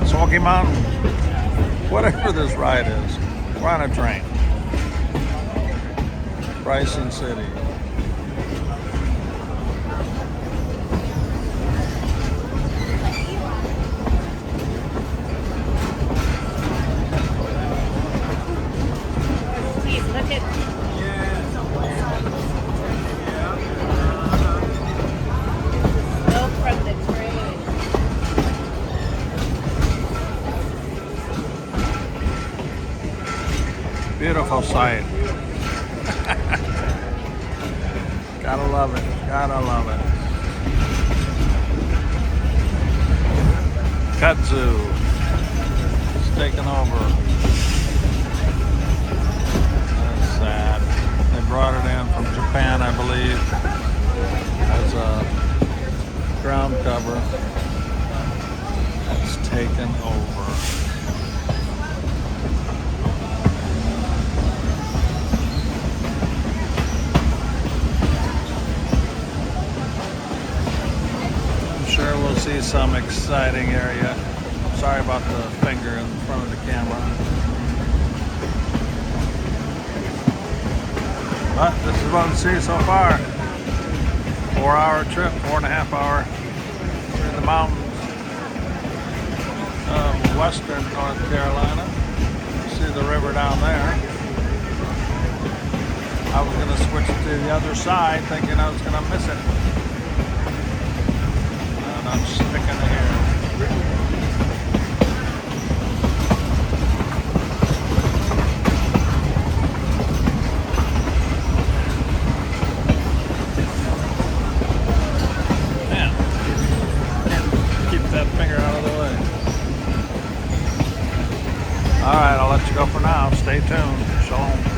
Smoky Mountains. Whatever this ride is, we're on a train. Bryson City. Look at smoke from the train. Beautiful sight. Gotta love it. Gotta love it. Kudzu. It's taken over. That's sad. They brought it in from Japan, I believe, as a ground cover. It's taken over. Sure, we'll see some exciting area. Sorry about the finger in front of the camera. But this is what we see so far. 4-hour trip, 4.5 hour through the mountains of western North Carolina. You see the river down there. I was going to switch to the other side thinking I was going to miss it. I'm sticking to here. Man, keep that finger out of the way. All right, I'll let you go for now. Stay tuned. Shalom.